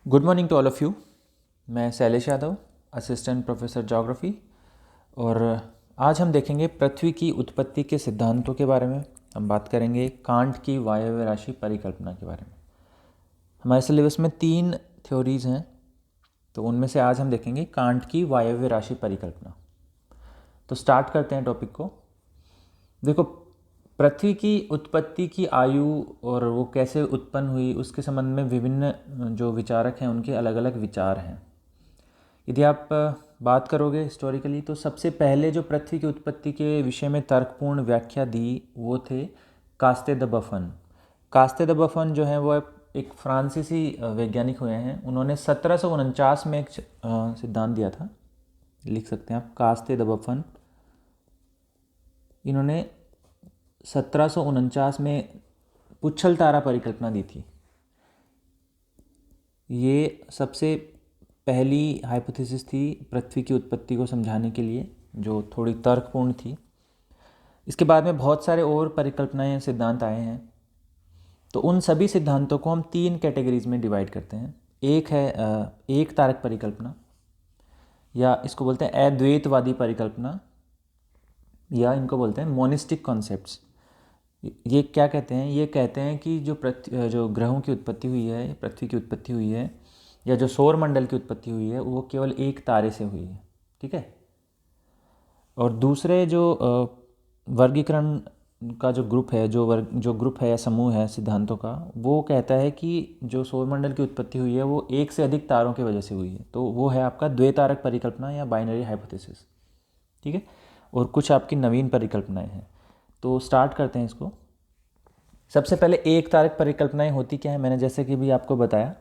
Good morning to all of you. मैं Shailesh Yadav, assistant professor geography. और आज हम देखेंगे पृथ्वी की उत्पत्ति के सिद्धांतों के बारे में। हम बात करेंगे कांट की वायव्य राशि परिकल्पना के बारे में। हमारे सिलेबस में 3 थ्योरीज़ हैं, तो उनमें से आज हम देखेंगे कांट की वायव्य राशि परिकल्पना। तो स्टार्ट करते हैं टॉपिक को। देखो, पृथ्वी की उत्पत्ति की आयु और वो कैसे उत्पन्न हुई उसके संबंध में विभिन्न जो विचारक हैं उनके अलग अलग विचार हैं। यदि आप बात करोगे हिस्टोरिकली तो सबसे पहले जो पृथ्वी की उत्पत्ति के विषय में तर्कपूर्ण व्याख्या दी वो थे कास्ते द बफन। कास्ते द बफन जो है वो एक फ्रांसीसी वैज्ञानिक हुए हैं। उन्होंने 1749 में एक सिद्धांत दिया था, लिख सकते हैं आप, कास्ते द बफन। इन्होंने 1749 में पुच्छल तारा परिकल्पना दी थी। ये सबसे पहली हाइपोथेसिस थी पृथ्वी की उत्पत्ति को समझाने के लिए, जो थोड़ी तर्कपूर्ण थी। इसके बाद में बहुत सारे और परिकल्पनाएं सिद्धांत आए हैं। तो उन सभी सिद्धांतों को हम 3 कैटेगरीज में डिवाइड करते हैं। एक है एक तारक परिकल्पना, या इसको बोलते हैं अद्वैतवादी परिकल्पना, या इनको बोलते हैं मोनिस्टिक कॉन्सेप्ट्स। ये क्या कहते हैं? ये कहते हैं कि जो ग्रहों की उत्पत्ति हुई है, पृथ्वी की उत्पत्ति हुई है, या जो सौर मंडल की उत्पत्ति हुई है, वो केवल एक तारे से हुई है। ठीक है। और दूसरे जो वर्गीकरण का जो ग्रुप है, जो ग्रुप है या समूह है सिद्धांतों का, वो कहता है कि जो सौर मंडल की उत्पत्ति हुई है वो एक से अधिक तारों की वजह से हुई है। तो वो है आपका द्वैतारक परिकल्पना या बाइनरी हाइपोथेसिस। ठीक है। और कुछ आपकी नवीन परिकल्पनाएं हैं। तो स्टार्ट करते हैं इसको। सबसे पहले एक तारक परिकल्पनाएं होती क्या है? मैंने जैसे कि भी आपको बताया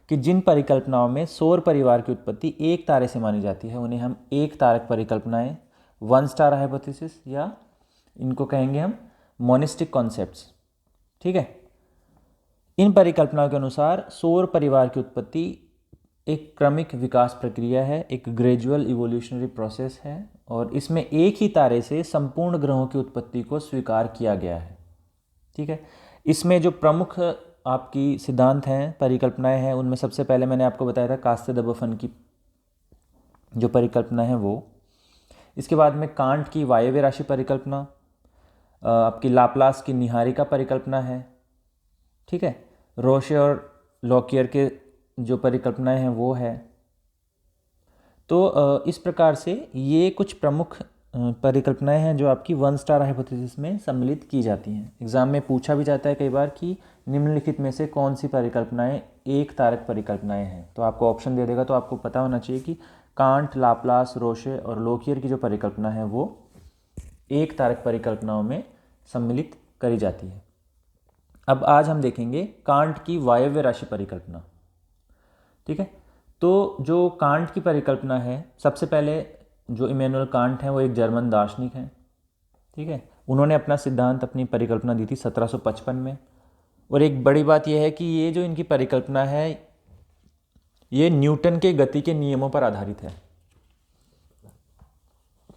कि जिन परिकल्पनाओं में सौर परिवार की उत्पत्ति एक तारे से मानी जाती है उन्हें हम एक तारक परिकल्पनाएं, वन स्टार हाइपोथेसिस, या इनको कहेंगे हम मोनिस्टिक कॉन्सेप्ट्स। ठीक है। इन परिकल्पनाओं के अनुसार सौर परिवार की उत्पत्ति एक क्रमिक विकास प्रक्रिया है, एक ग्रेजुअल इवोल्यूशनरी प्रोसेस है, और इसमें एक ही तारे से संपूर्ण ग्रहों की उत्पत्ति को स्वीकार किया गया है। ठीक है। इसमें जो प्रमुख आपकी सिद्धांत हैं, परिकल्पनाएं हैं, उनमें सबसे पहले मैंने आपको बताया था कास्ते द बफन की जो परिकल्पना है वो। इसके बाद में कांट की वायव्य राशि परिकल्पना, आपकी लाप्लास की निहारिका परिकल्पना है। ठीक है। रोशे और लॉकियर के जो परिकल्पनाएं हैं वो है। तो इस प्रकार से ये कुछ प्रमुख परिकल्पनाएं हैं जो आपकी वन स्टार हाइपोथेसिस में सम्मिलित की जाती हैं। एग्जाम में पूछा भी जाता है कई बार कि निम्नलिखित में से कौन सी परिकल्पनाएं एक तारक परिकल्पनाएं हैं। तो आपको ऑप्शन दे देगा, तो आपको पता होना चाहिए कि कांट, लाप्लास, रोशे और लोकियर की जो परिकल्पना है वो एक तारक परिकल्पनाओं में सम्मिलित करी जाती है। अब आज हम देखेंगे कांट की वायव्य राशि परिकल्पना। ठीक है। तो जो कांट की परिकल्पना है, सबसे पहले जो इमैनुअल कांट हैं वो एक जर्मन दार्शनिक हैं। ठीक है। उन्होंने अपना सिद्धांत, अपनी परिकल्पना दी थी 1755 में। और एक बड़ी बात यह है कि ये जो इनकी परिकल्पना है ये न्यूटन के गति के नियमों पर आधारित है।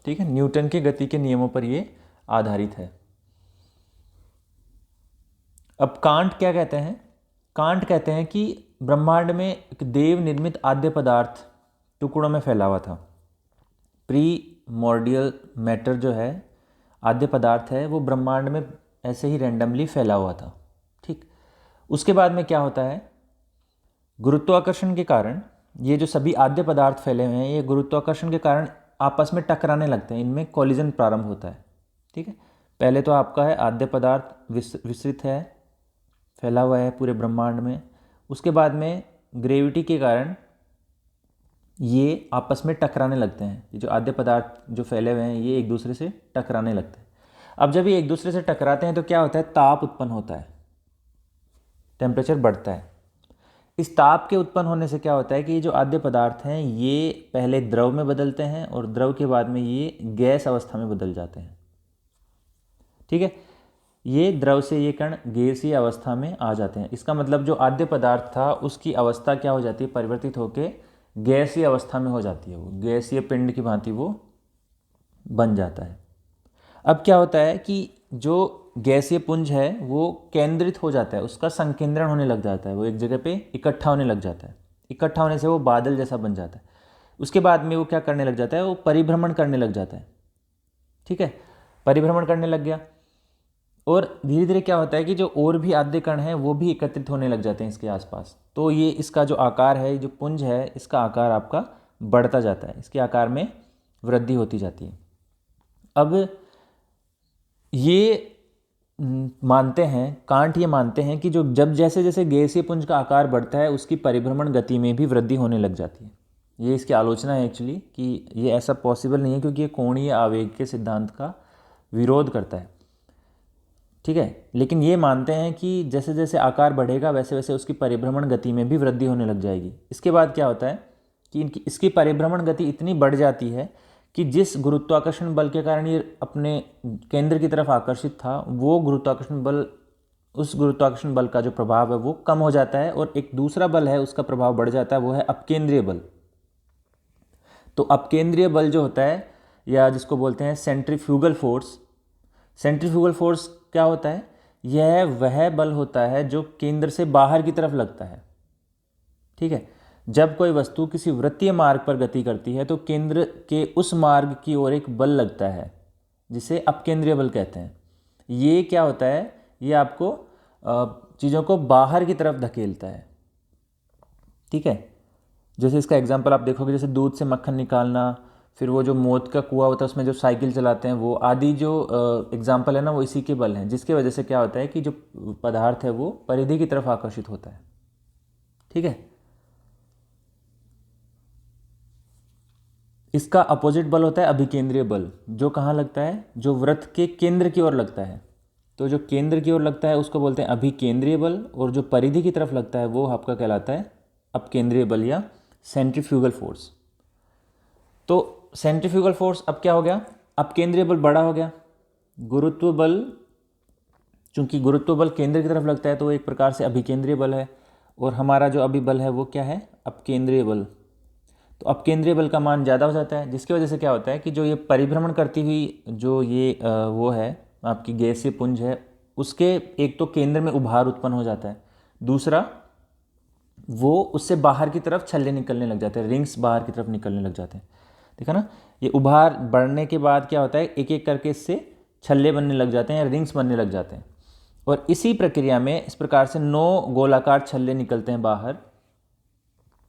ठीक है। न्यूटन के गति के नियमों पर ये आधारित है। अब कांट क्या कहते हैं? कांट कहते हैं कि ब्रह्मांड में एक देव निर्मित आद्य पदार्थ टुकड़ों में फैला हुआ था। प्रीमॉर्डियल मैटर जो है, आद्य पदार्थ है, वो ब्रह्मांड में ऐसे ही रैंडमली फैला हुआ था। ठीक। उसके बाद में क्या होता है? गुरुत्वाकर्षण के कारण ये जो सभी आद्य पदार्थ फैले हुए हैं, ये गुरुत्वाकर्षण के कारण आपस में टकराने लगते हैं, इनमें कॉलिजन प्रारंभ होता है। ठीक है। पहले तो आपका है आद्य पदार्थ विस्तृत है, फैला हुआ है पूरे ब्रह्मांड में। उसके बाद में ग्रेविटी के कारण ये आपस में टकराने लगते हैं। ये जो आद्य पदार्थ जो फैले हुए हैं ये एक दूसरे से टकराने लगते हैं। अब जब ये एक दूसरे से टकराते हैं तो क्या होता है? ताप उत्पन्न होता है, टेम्परेचर बढ़ता है। इस ताप के उत्पन्न होने से क्या होता है कि ये जो आद्य पदार्थ हैं ये पहले द्रव में बदलते हैं और द्रव के बाद में ये गैस अवस्था में बदल जाते हैं। ठीक है। ये द्रव से ये कण गैसीय अवस्था में आ जाते हैं। इसका मतलब जो आद्य पदार्थ था उसकी अवस्था क्या हो जाती है? परिवर्तित होकर गैसीय अवस्था में हो जाती है। वो गैसीय पिंड की भांति वो बन जाता है। अब क्या होता है कि जो गैसीय पुंज है वो केंद्रित हो जाता है, उसका संकेंद्रण होने लग जाता है, वो एक जगह पे इकट्ठा होने लग जाता है। इकट्ठा होने से वो बादल जैसा बन जाता है। उसके बाद में वो क्या करने लग जाता है, वो परिभ्रमण करने लग जाता है। ठीक है, परिभ्रमण करने लग गया और धीरे धीरे क्या होता है कि जो और भी आधे कण हैं वो भी एकत्रित होने लग जाते हैं इसके आसपास। तो ये इसका जो आकार है, जो पुंज है, इसका आकार आपका बढ़ता जाता है, इसके आकार में वृद्धि होती जाती है। अब ये मानते हैं, कांट ये मानते हैं कि जो जब जैसे जैसे गैसीय पुंज का आकार बढ़ता है उसकी परिभ्रमण गति में भी वृद्धि होने लग जाती है। ये इसकी आलोचना है एक्चुअली कि ये ऐसा पॉसिबल नहीं है, क्योंकि ये कोणीय आवेग के सिद्धांत का विरोध करता है। ठीक है, लेकिन ये मानते हैं कि जैसे जैसे आकार बढ़ेगा वैसे वैसे उसकी परिभ्रमण गति में भी वृद्धि होने लग जाएगी। इसके बाद क्या होता है कि इसकी परिभ्रमण गति इतनी बढ़ जाती है कि जिस गुरुत्वाकर्षण बल के कारण ये अपने केंद्र की तरफ आकर्षित था, वो गुरुत्वाकर्षण बल, उस गुरुत्वाकर्षण बल का जो प्रभाव है वो कम हो जाता है और एक दूसरा बल है उसका प्रभाव बढ़ जाता है, वो है अपकेंद्रीय बल। तो अपकेंद्रीय बल जो होता है, या जिसको बोलते हैं सेंट्रीफ्यूगल फोर्स, सेंट्रीफ्यूगल फोर्स क्या होता है, यह वह बल होता है जो केंद्र से बाहर की तरफ लगता है। ठीक है, जब कोई वस्तु किसी वृत्तीय मार्ग पर गति करती है तो केंद्र के उस मार्ग की ओर एक बल लगता है जिसे अपकेंद्रीय बल कहते हैं। ये क्या होता है, ये आपको चीज़ों को बाहर की तरफ धकेलता है। ठीक है, जैसे इसका एग्जांपल आप देखोगे, जैसे दूध से मक्खन निकालना, फिर वो जो मौत का कुआं होता है उसमें जो साइकिल चलाते हैं, वो आदि जो एग्जांपल है ना, वो इसी के बल हैं, जिसके वजह से क्या होता है कि जो पदार्थ है वो परिधि की तरफ आकर्षित होता है। ठीक है, इसका अपोजिट बल होता है अभिकेंद्रीय बल, जो कहाँ लगता है, जो वृत्त के केंद्र की ओर लगता है। तो जो केंद्र की ओर लगता है उसको बोलते हैं अभिकेंद्रीय बल, और जो परिधि की तरफ लगता है वो आपका कहलाता है अपकेंद्रीय बल या सेंट्रीफ्यूगल फोर्स। तो सेंट्रीफ्यूगल फोर्स अब क्या हो गया, अपकेंद्रीय बल बड़ा हो गया, गुरुत्व बल, चूंकि गुरुत्व बल केंद्र की तरफ लगता है तो वो एक प्रकार से अभिकेंद्रीय बल है, और हमारा जो अभी बल है वो क्या है, अपकेंद्रीय बल। तो अपकेंद्रीय बल का मान ज़्यादा हो जाता है, जिसकी वजह से क्या होता है कि जो ये परिभ्रमण करती हुई जो ये वो है आपकी गैसीय पुंज है, उसके एक तो केंद्र में उभार उत्पन्न हो जाता है, दूसरा वो उससे बाहर की तरफ छल्ले निकलने लग जाते हैं, रिंग्स बाहर की तरफ निकलने लग जाते हैं। देखा ना, ये उभार बढ़ने के बाद क्या होता है, एक एक करके इससे छल्ले बनने लग जाते हैं या रिंग्स बनने लग जाते हैं, और इसी प्रक्रिया में इस प्रकार से 9 गोलाकार छल्ले निकलते हैं बाहर,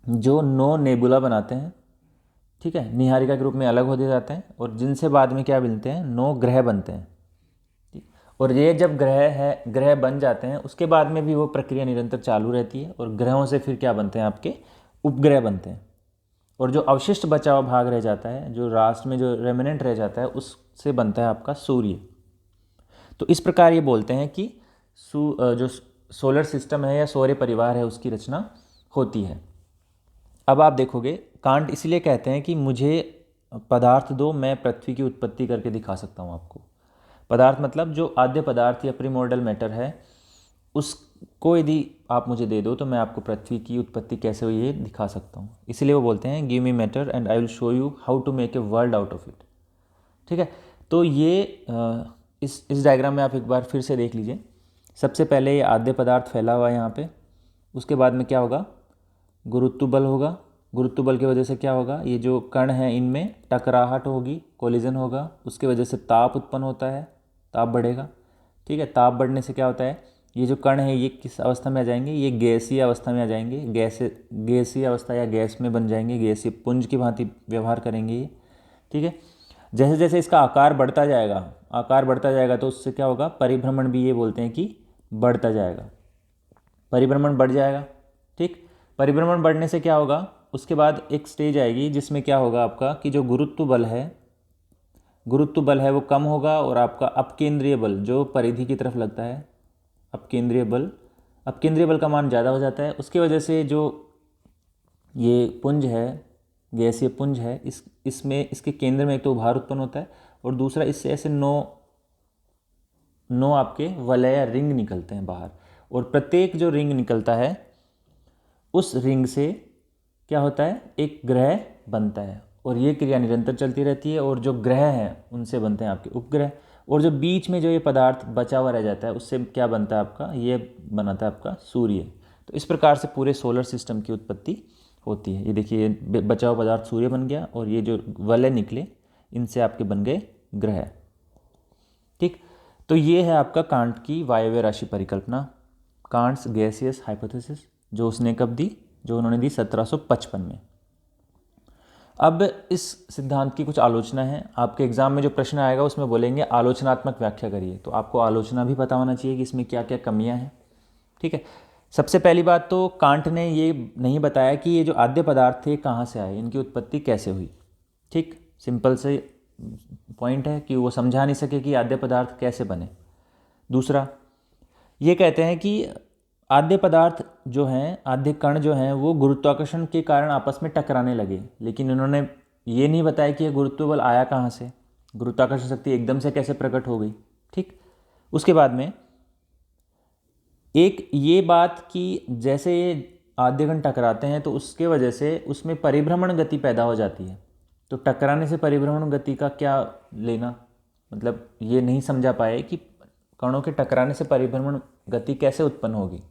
जो 9 नेबुला बनाते हैं। ठीक है, निहारिका के रूप में अलग हो जाते हैं, और जिनसे बाद में क्या मिलते हैं, 9 ग्रह बनते हैं। ठीक, और ये जब ग्रह बन जाते हैं उसके बाद में भी वो प्रक्रिया निरंतर चालू रहती है, और ग्रहों से फिर क्या बनते हैं, आपके उपग्रह बनते हैं, और जो अवशिष्ट बचा हुआ भाग रह जाता है, जो राष्ट्र में जो रेमिनेंट रह जाता है, उससे बनता है आपका सूर्य। तो इस प्रकार ये बोलते हैं कि जो सोलर सिस्टम है या सौर्य परिवार है उसकी रचना होती है। अब आप देखोगे, कांट इसलिए कहते हैं कि मुझे पदार्थ दो, मैं पृथ्वी की उत्पत्ति करके दिखा सकता हूँ आपको। पदार्थ मतलब जो आद्य पदार्थ या प्रीमोर्डल मैटर है, उसको यदि आप मुझे दे दो तो मैं आपको पृथ्वी की उत्पत्ति कैसे हुई ये दिखा सकता हूँ। इसीलिए वो बोलते हैं give me matter and I will show you how to make a world out of it. ठीक है, तो ये इस डायग्राम में आप एक बार फिर से देख लीजिए। सबसे पहले ये आद्य पदार्थ फैला हुआ है यहाँ पे, उसके बाद में क्या होगा, गुरुत्व बल होगा। गुरुत्व बल की वजह से क्या होगा, ये जो कण हैं इनमें टकराहट होगी, कोलिजन होगा, उसके वजह से ताप उत्पन्न होता है, ताप बढ़ेगा। ठीक है, ताप बढ़ने से क्या होता है, ये जो कण है ये किस अवस्था में आ जाएंगे, ये गैसीय अवस्था में आ जाएंगे, गैसीय अवस्था या गैस में बन जाएंगे, गैसीय पुंज की भांति व्यवहार करेंगे ये। ठीक है, जैसे जैसे इसका आकार बढ़ता जाएगा तो उससे क्या होगा, परिभ्रमण भी ये बोलते हैं कि बढ़ता जाएगा, परिभ्रमण बढ़ जाएगा। ठीक, परिभ्रमण बढ़ने से क्या होगा, उसके बाद एक स्टेज आएगी जिसमें क्या होगा आपका कि जो गुरुत्व बल है वो कम होगा, और आपका अपकेंद्रीय बल जो परिधि की तरफ लगता है, अपकेंद्रीय बल का मान ज़्यादा हो जाता है। उसकी वजह से जो ये पुंज है, गैसीय पुंज है, इसमें इसके केंद्र में एक तो उभार उत्पन्न होता है, और दूसरा इससे ऐसे 9 आपके वलय या रिंग निकलते हैं बाहर, और प्रत्येक जो रिंग निकलता है उस रिंग से क्या होता है, एक ग्रह बनता है, और ये क्रिया निरंतर चलती रहती है, और जो ग्रह हैं उनसे बनते हैं आपके उपग्रह, और जो बीच में जो ये पदार्थ बचा हुआ रह जाता है उससे क्या बनता है आपका, ये बनाता है आपका सूर्य। तो इस प्रकार से पूरे सोलर सिस्टम की उत्पत्ति होती है। ये देखिए, बचा हुआ पदार्थ सूर्य बन गया और ये जो वलय निकले इनसे आपके बन गए ग्रह। ठीक, तो ये है आपका कांट की वायव्य राशि परिकल्पना, कांट्स गैसियस हाइपोथेसिस, जो उसने कब दी, जो उन्होंने दी 1755 में। अब इस सिद्धांत की कुछ आलोचना है। आपके एग्जाम में जो प्रश्न आएगा उसमें बोलेंगे आलोचनात्मक व्याख्या करिए, तो आपको आलोचना भी पता होना चाहिए कि इसमें क्या क्या कमियां हैं। ठीक है, सबसे पहली बात तो कांट ने ये नहीं बताया कि ये जो आद्य पदार्थ थे कहाँ से आए, इनकी उत्पत्ति कैसे हुई। ठीक, सिंपल से पॉइंट है कि वो समझा नहीं सके कि आद्य पदार्थ कैसे बने। दूसरा, ये कहते हैं कि आद्य पदार्थ जो हैं, आद्य कण जो हैं, वो गुरुत्वाकर्षण के कारण आपस में टकराने लगे, लेकिन इन्होंने ये नहीं बताया कि ये गुरुत्व बल आया कहाँ से, गुरुत्वाकर्षण शक्ति एकदम से कैसे प्रकट हो गई। ठीक, उसके बाद में एक ये बात कि जैसे ये आद्य कण टकराते हैं तो उसके वजह से उसमें परिभ्रमण गति पैदा हो जाती है। तो टकराने से परिभ्रमण गति का क्या लेना, मतलब ये नहीं समझा पाए कि कणों के टकराने से परिभ्रमण गति कैसे उत्पन्न होगी।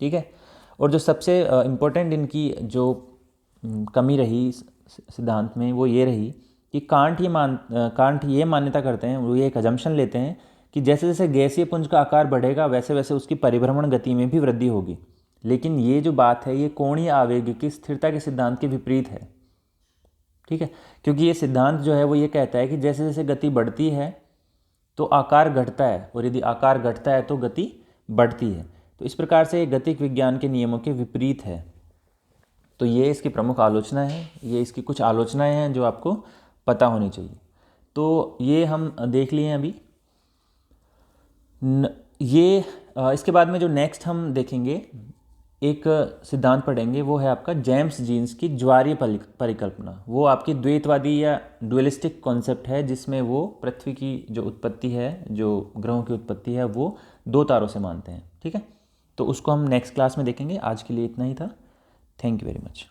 ठीक है, और जो सबसे इम्पोर्टेंट इनकी जो कमी रही सिद्धांत में वो ये रही कि कांट ये मान्यता करते हैं, वो ये एक अजम्पशन लेते हैं कि जैसे जैसे गैसीय पुंज का आकार बढ़ेगा वैसे वैसे उसकी परिभ्रमण गति में भी वृद्धि होगी। लेकिन ये जो बात है ये कोणीय आवेग की स्थिरता के सिद्धांत के विपरीत है। ठीक है, क्योंकि ये सिद्धांत जो है वो ये कहता है कि जैसे जैसे गति बढ़ती है तो आकार घटता है, और यदि आकार घटता है तो गति बढ़ती है। तो इस प्रकार से गतिक विज्ञान के नियमों के विपरीत है। तो ये इसकी प्रमुख आलोचना है, ये इसकी कुछ आलोचनाएं हैं जो आपको पता होनी चाहिए। तो ये हम देख लिए हैं अभी। इसके बाद में जो नेक्स्ट हम देखेंगे एक सिद्धांत पढ़ेंगे, वो है आपका जेम्स जीन्स की ज्वारीय परिकल्पना। वो आपकी द्वैतवादी या डुअलिस्टिक कॉन्सेप्ट है, जिसमें वो पृथ्वी की जो उत्पत्ति है, जो ग्रहों की उत्पत्ति है, वो दो तारों से मानते हैं। ठीक है, तो उसको हम नेक्स्ट क्लास में देखेंगे। आज के लिए इतना ही था। Thank you very much.